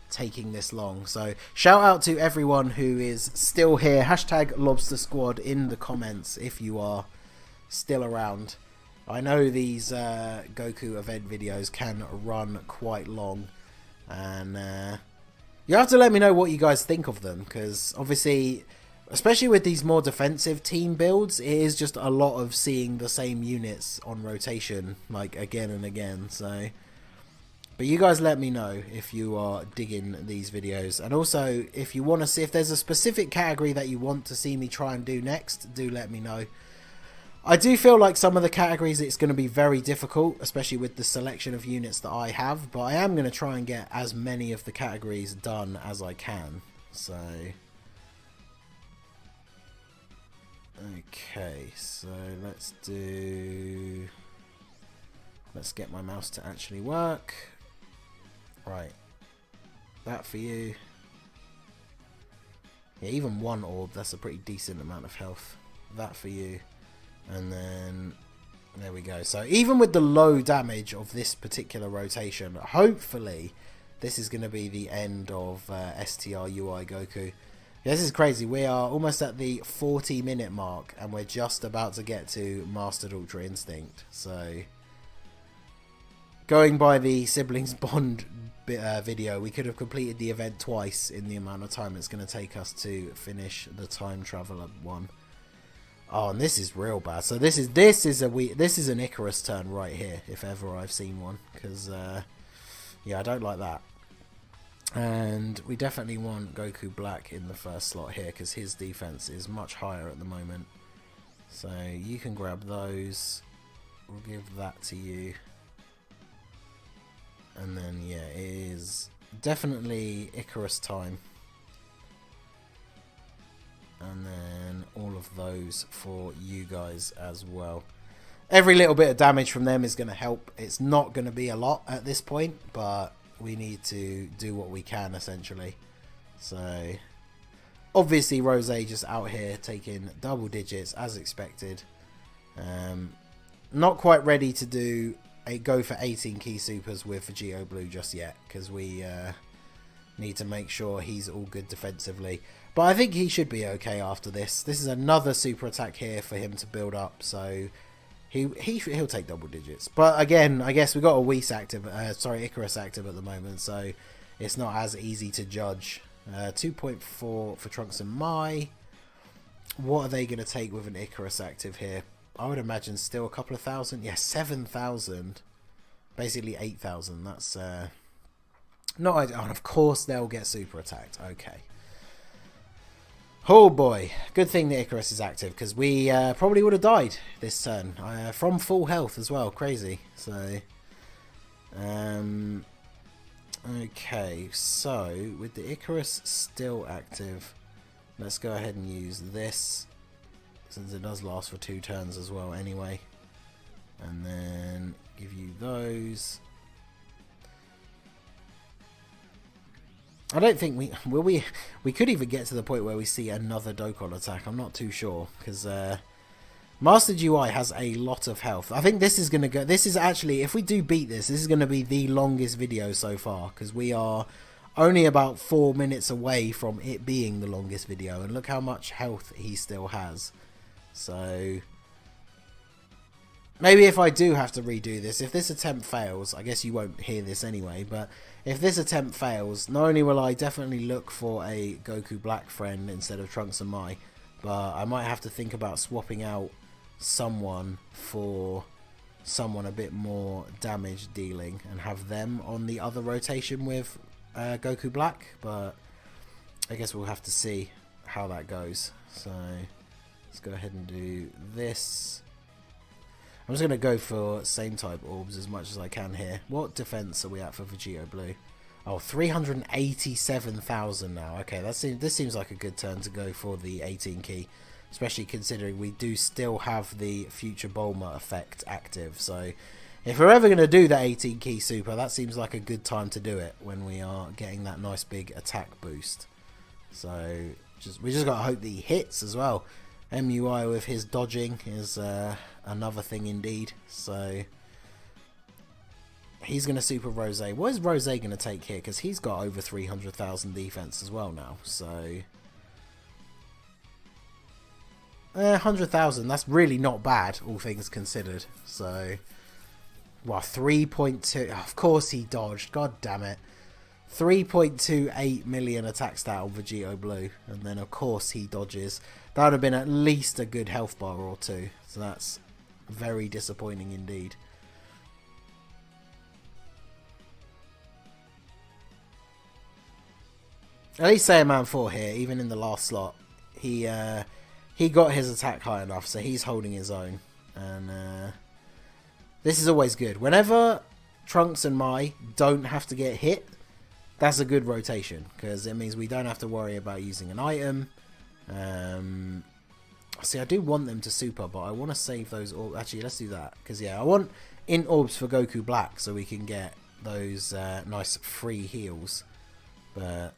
taking this long. So, shout out to everyone who is still here. Hashtag Lobster Squad in the comments if you are still around. I know these Goku event videos can run quite long, and you have to let me know what you guys think of them, because obviously, especially with these more defensive team builds, it is just a lot of seeing the same units on rotation, like again and again. So, but you guys let me know if you are digging these videos, and also if you want to see if there's a specific category that you want to see me try and do next, do let me know. I do feel like some of the categories it's going to be very difficult, especially with the selection of units that I have, but I am going to try and get as many of the categories done as I can. So, okay, so let's get my mouse to actually work. Right, that for you, Yeah, even one orb, that's a pretty decent amount of health. That for you. And then, there we go. So even with the low damage of this particular rotation, hopefully this is going to be the end of STR UI Goku. Yeah, this is crazy. We are almost at the 40-minute mark, and we're just about to get to Mastered Ultra Instinct. So, going by the Siblings Bond video, we could have completed the event twice in the amount of time it's going to take us to finish the Time Traveler one. Oh, and this is real bad. So this is an Icarus turn right here, if ever I've seen one, because yeah, I don't like that. And we definitely want Goku Black in the first slot here, because his defense is much higher at the moment. So you can grab those. We'll give that to you. And then, yeah, it is definitely Icarus time. And then all of those for you guys as well. Every little bit of damage from them is going to help. It's not going to be a lot at this point, but we need to do what we can, essentially. So, obviously, Rose just out here taking double digits, as expected. Not quite ready to go for 18 key supers with Vegito Blue just yet, because we need to make sure he's all good defensively. But I think he should be okay after this. This is another super attack here for him to build up, so he'll take double digits. But again, I guess we got a Whis active, Icarus active at the moment, so it's not as easy to judge. 2.4 for Trunks and Mai. What are they going to take with an Icarus active here? I would imagine still a couple of thousand. Yeah, 7,000. Basically 8,000. That's not ideal. And of course they'll get super attacked. Okay. Oh boy. Good thing the Icarus is active, because we probably would have died this turn. From full health as well. Crazy. So, okay. So, with the Icarus still active, let's go ahead and use this, since it does last for 2 turns as well anyway. And then give you those. I don't think we could even get to the point where we see another Dokkan attack. I'm not too sure, because Mastered UI has a lot of health. I think this is going to go... This is actually, if we do beat this, this is going to be the longest video so far, because we are only about 4 minutes away from it being the longest video. And look how much health he still has. So, maybe if I do have to redo this, if this attempt fails, I guess you won't hear this anyway, but if this attempt fails, not only will I definitely look for a Goku Black friend instead of Trunks and Mai, but I might have to think about swapping out someone for someone a bit more damage dealing and have them on the other rotation with Goku Black, but I guess we'll have to see how that goes. So, let's go ahead and do this. I'm just going to go for same type orbs as much as I can here. What defense are we at for Vegito Blue? Oh, 387,000 now. Okay, this seems like a good turn to go for the 18 key. Especially considering we do still have the future Bulma effect active. So, if we're ever going to do that 18 key super, that seems like a good time to do it when we are getting that nice big attack boost. So, we just got to hope that he hits as well. MUI with his dodging is another thing indeed. So he's going to super Rose. What is Rose going to take here? Because he's got over 300,000 defense as well now. So 100,000. That's really not bad, all things considered. So, well, 3.2. Of course he dodged. God damn it. 3.28 million attack stat on Vegito Blue, and then of course he dodges. That would have been at least a good health bar or two, so that's very disappointing indeed. At least Saiyaman 4 here, even in the last slot, he got his attack high enough, so he's holding his own, and this is always good. Whenever Trunks and Mai don't have to get hit, that's a good rotation, because it means we don't have to worry about using an item. See, I do want them to super, but I want to save those orbs. Actually, let's do that, because yeah, I want int orbs for Goku Black so we can get those nice free heals. But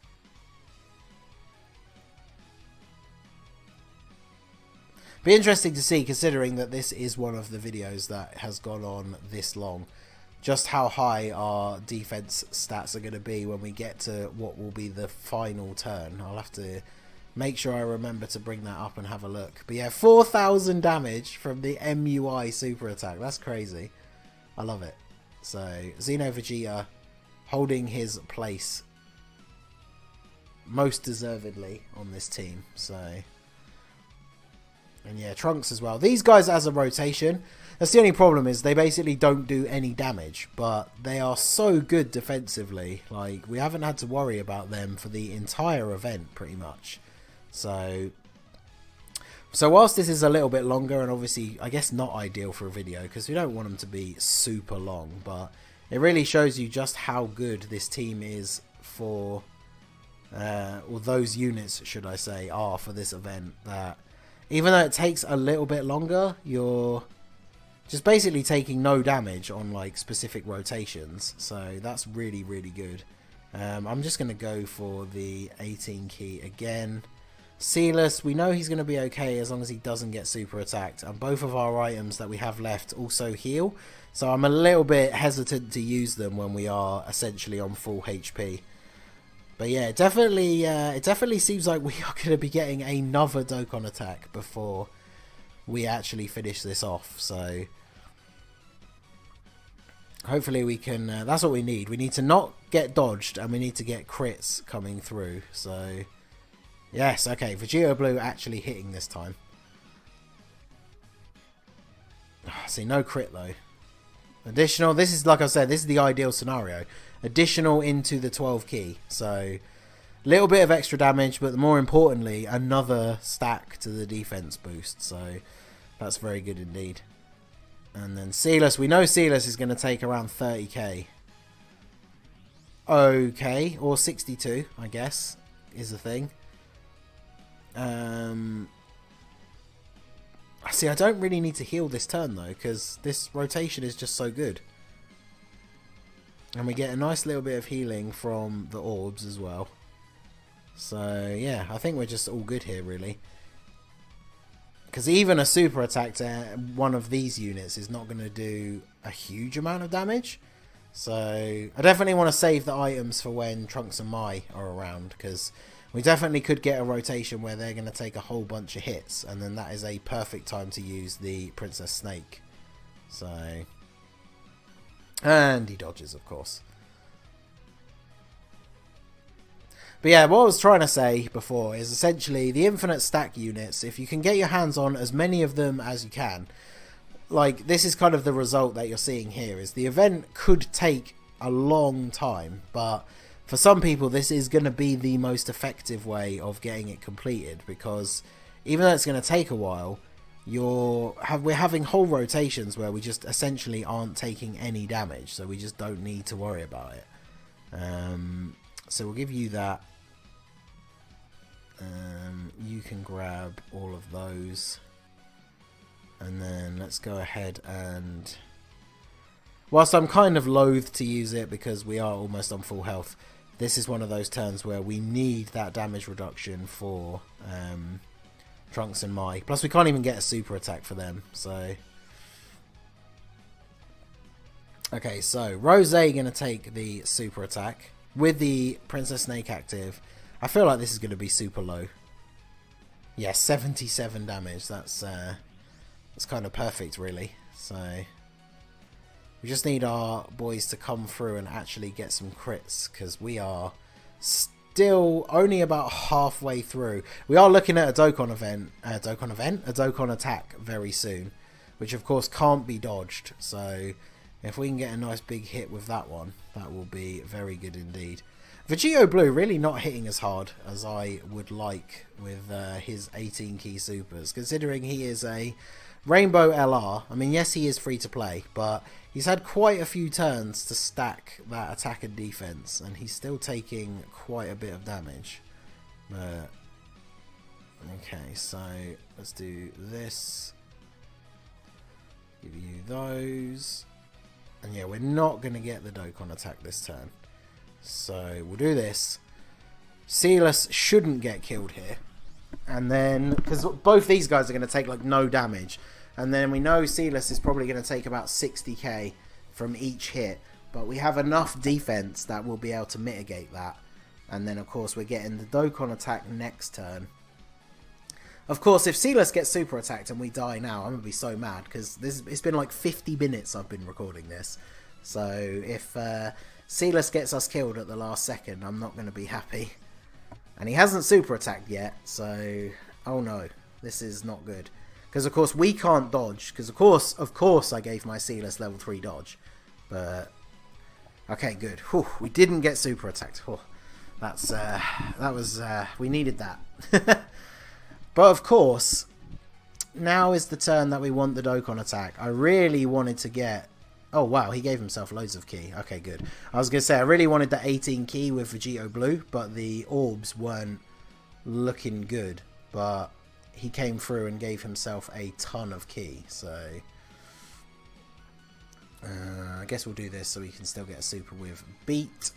Be interesting to see, considering that this is one of the videos that has gone on this long, just how high our defense stats are going to be when we get to what will be the final turn. I'll have to make sure I remember to bring that up and have a look. But yeah, 4,000 damage from the MUI super attack. That's crazy. I love it. So Xeno Vegeta holding his place most deservedly on this team. So, and yeah, Trunks as well. These guys as a rotation, that's the only problem, is they basically don't do any damage, but they are so good defensively. Like, we haven't had to worry about them for the entire event pretty much. So whilst this is a little bit longer, and obviously I guess not ideal for a video because we don't want them to be super long, but it really shows you just how good this team is for, or those units should I say, are for this event, that even though it takes a little bit longer, you're just basically taking no damage on like specific rotations. So that's really, really good. I'm just going to go for the 18 key again. Sealess, we know he's going to be okay as long as he doesn't get super attacked, and both of our items that we have left also heal, so I'm a little bit hesitant to use them when we are essentially on full HP. But yeah, it definitely seems like we are going to be getting another Dokkan attack before we actually finish this off, so hopefully we can, that's what we need. We need to not get dodged, and we need to get crits coming through, so yes, okay, Vegeta Blue actually hitting this time. See, no crit though. Additional, this is, like I said, this is the ideal scenario. Additional into the 12 key. So, little bit of extra damage, but more importantly, another stack to the defense boost. So, that's very good indeed. And then Sealess, we know Sealess is going to take around 30k. Okay, or 62, I guess, is the thing. See, I don't really need to heal this turn though, because this rotation is just so good. And we get a nice little bit of healing from the orbs as well. So yeah, I think we're just all good here really. Because even a super attack to one of these units is not going to do a huge amount of damage. So I definitely want to save the items for when Trunks and Mai are around, because we definitely could get a rotation where they're going to take a whole bunch of hits, and then that is a perfect time to use the Princess Snake. So, and he dodges, of course. But yeah, what I was trying to say before is essentially the infinite stack units, if you can get your hands on as many of them as you can, like this is kind of the result that you're seeing here, is the event could take a long time, but for some people, this is going to be the most effective way of getting it completed, because even though it's going to take a while, we're having whole rotations where we just essentially aren't taking any damage, so we just don't need to worry about it. So we'll give you that. You can grab all of those, and then let's go ahead and, whilst I'm kind of loath to use it because we are almost on full health, this is one of those turns where we need that damage reduction for Trunks and Mai. Plus, we can't even get a super attack for them. So, okay, so Rose going to take the super attack with the Princess Snake active. I feel like this is going to be super low. Yeah, 77 damage. That's kind of perfect, really. So we just need our boys to come through and actually get some crits, because we are still only about halfway through. We are looking at a Dokkan event, a Dokkan attack very soon, which of course can't be dodged. So if we can get a nice big hit with that one, that will be very good indeed. Vegeta Blue really not hitting as hard as I would like with his 18 key supers, considering he is a Rainbow LR. I mean, yes, he is free to play, but he's had quite a few turns to stack that attack and defense, and he's still taking quite a bit of damage. Okay, so let's do this. Give you those. And yeah, we're not going to get the Dokkan attack this turn. So we'll do this. Sealess shouldn't get killed here. And then, because both these guys are going to take like no damage. And then we know Silas is probably going to take about 60k from each hit. But we have enough defense that we'll be able to mitigate that. And then, of course, we're getting the Dokkan attack next turn. Of course, if Silas gets super attacked and we die now, I'm going to be so mad. Because it's been like 50 minutes I've been recording this. So if Silas gets us killed at the last second, I'm not going to be happy. And he hasn't super attacked yet. So, oh no, this is not good. Because, of course, we can't dodge. Because, of course, I gave my Silas level 3 dodge. But, okay, good. Whew, we didn't get super attacked. Whew. We needed that. But, of course, now is the turn that we want the Dokkan attack. I really wanted to get... Oh, wow, he gave himself loads of ki. Okay, good. I was going to say, I really wanted the 18 ki with Vegito Blue, but the orbs weren't looking good. But he came through and gave himself a ton of ki, so... I guess we'll do this so we can still get a super with Beat.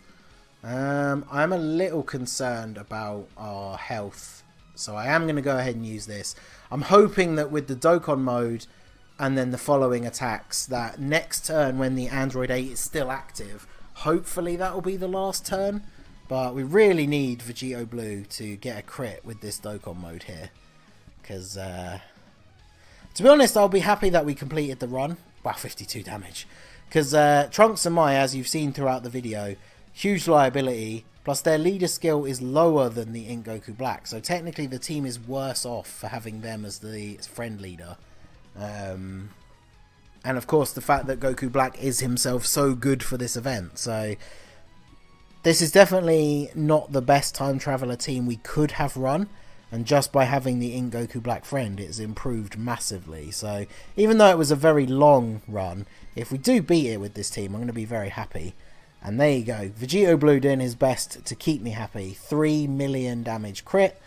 I'm a little concerned about our health, so I am going to go ahead and use this. I'm hoping that with the Dokkan mode and then the following attacks, that next turn when the Android 8 is still active, hopefully that will be the last turn. But we really need Vegito Blue to get a crit with this Dokkan mode here. Because, to be honest, I'll be happy that we completed the run. Wow, 52 damage. Because Trunks and Mai, as you've seen throughout the video, huge liability. Plus their leader skill is lower than the Ink Goku Black. So technically the team is worse off for having them as the friend leader. And of course the fact that Goku Black is himself so good for this event. So this is definitely not the best time traveler team we could have run. And just by having the Ink Goku Black friend, it's improved massively. So even though it was a very long run, if we do beat it with this team, I'm going to be very happy. And there you go. Vegito Blue doing his best to keep me happy. 3 million damage crit.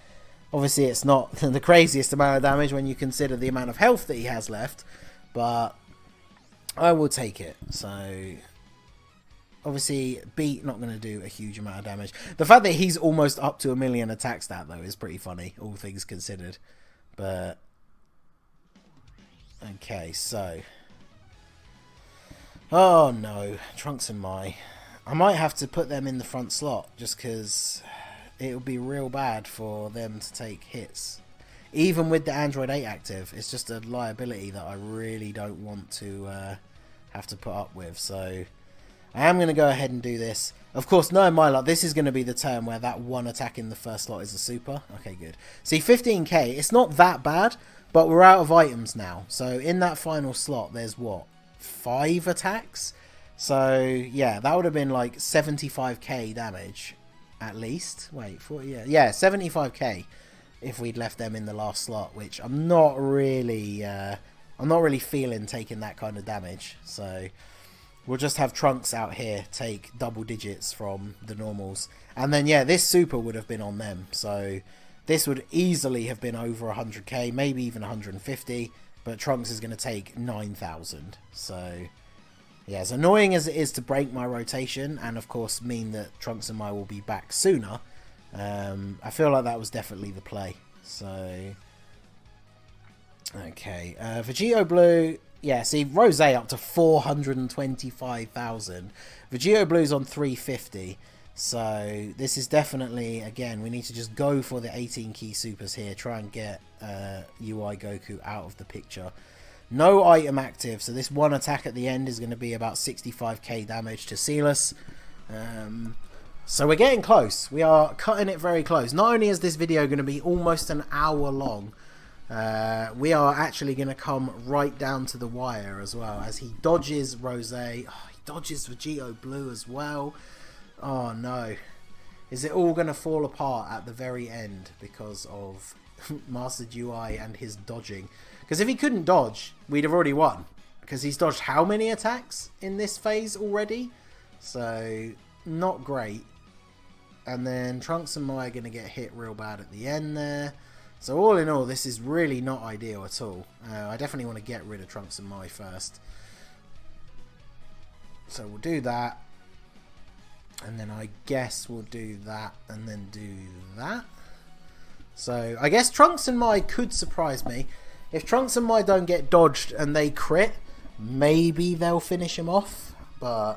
Obviously, it's not the craziest amount of damage when you consider the amount of health that he has left. But I will take it. So, obviously, Beat not going to do a huge amount of damage. The fact that he's almost up to 1 million attack stat, though, is pretty funny, all things considered. But, okay, so... Oh, no. Trunks and Mai. I might have to put them in the front slot, just because it would be real bad for them to take hits. Even with the Android 8 active, it's just a liability that I really don't want to have to put up with. So I am going to go ahead and do this. Of course, knowing my luck, this is going to be the turn where that one attack in the first slot is a super. Okay, good. See, 15k, it's not that bad, but we're out of items now. So in that final slot, there's what? 5 attacks? So, yeah, that would have been like 75k damage, at least. Wait, 40, yeah, 75k if we'd left them in the last slot, which I'm not really feeling taking that kind of damage. So, we'll just have Trunks out here take double digits from the normals. And then, yeah, this super would have been on them. So, this would easily have been over 100k, maybe even 150. But Trunks is going to take 9,000. So... yeah, as annoying as it is to break my rotation, and of course mean that Trunks and Mai will be back sooner, I feel like that was definitely the play. So, okay, Vegito Blue, yeah, see, Rose up to 425,000. Vegito Blue's on 350, so this is definitely, again, we need to just go for the 18 key supers here, try and get UI Goku out of the picture. No item active, so this one attack at the end is going to be about 65k damage to Silas. So we're getting close. We are cutting it very close. Not only is this video going to be almost an hour long, we are actually going to come right down to the wire as well. As he dodges Rose. Oh, he dodges Vegito Blue as well. Oh no. Is it all going to fall apart at the very end because of Master UI and his dodging? Because if he couldn't dodge, we'd have already won. Because he's dodged how many attacks in this phase already? So, not great. And then Trunks and Mai are going to get hit real bad at the end there. So all in all, this is really not ideal at all. I definitely want to get rid of Trunks and Mai first. So we'll do that. And then I guess we'll do that and then do that. So I guess Trunks and Mai could surprise me. If Trunks and Mai don't get dodged and they crit, maybe they'll finish him off. But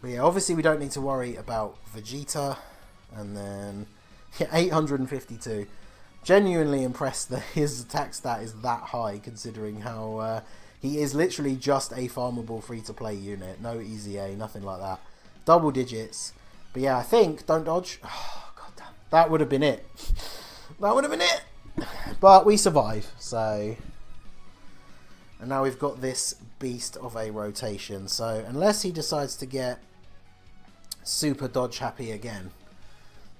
yeah, obviously we don't need to worry about Vegeta. And then yeah, 852. Genuinely impressed that his attack stat is that high, considering how he is literally just a farmable free-to-play unit. No easy A, nothing like that. Double digits. But yeah, I think, don't dodge. Oh, god damn. That would have been it. That would have been it. But we survive, so. And now we've got this beast of a rotation. So unless he decides to get super dodge happy again,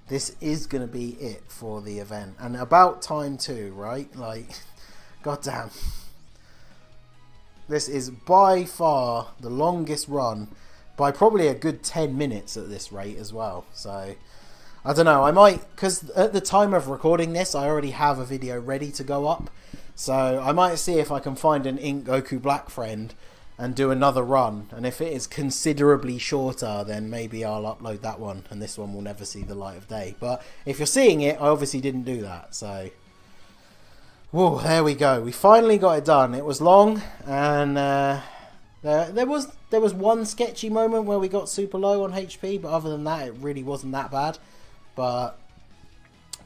this is going to be it for the event. And about time too, right? Like, goddamn. This is by far the longest run, by probably a good 10 minutes at this rate as well. So, I don't know. I might, because at the time of recording this, I already have a video ready to go up. So, I might see if I can find an Ink Goku Black friend and do another run. And if it is considerably shorter, then maybe I'll upload that one. And this one will never see the light of day. But if you're seeing it, I obviously didn't do that. So, whoa, there we go. We finally got it done. It was long. And there was one sketchy moment where we got super low on HP. But other than that, it really wasn't that bad. But,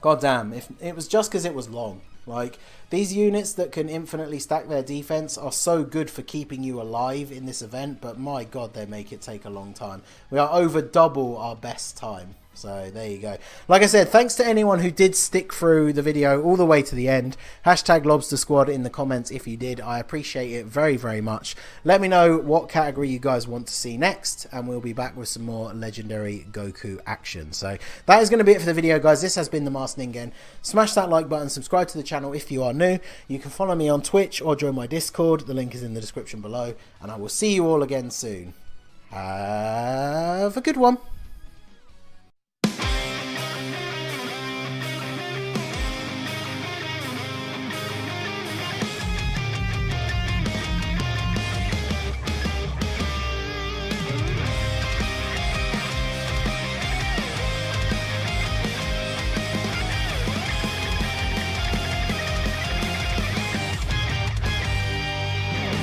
goddamn, if it was just because it was long. Like, these units that can infinitely stack their defense are so good for keeping you alive in this event, but my god, they make it take a long time. We are over double our best time. So there you go. Like I said, thanks to anyone who did stick through the video all the way to the end. Hashtag Lobster Squad in the comments if you did. I appreciate it very, very much. Let me know what category you guys want to see next, and we'll be back with some more legendary Goku action. So that is going to be it for the video, guys. This has been the Masked Ningen. Smash that like button, subscribe to the channel if you are new. You can follow me on Twitch or join my Discord. The link is in the description below, and I will see you all again soon. Have a good one.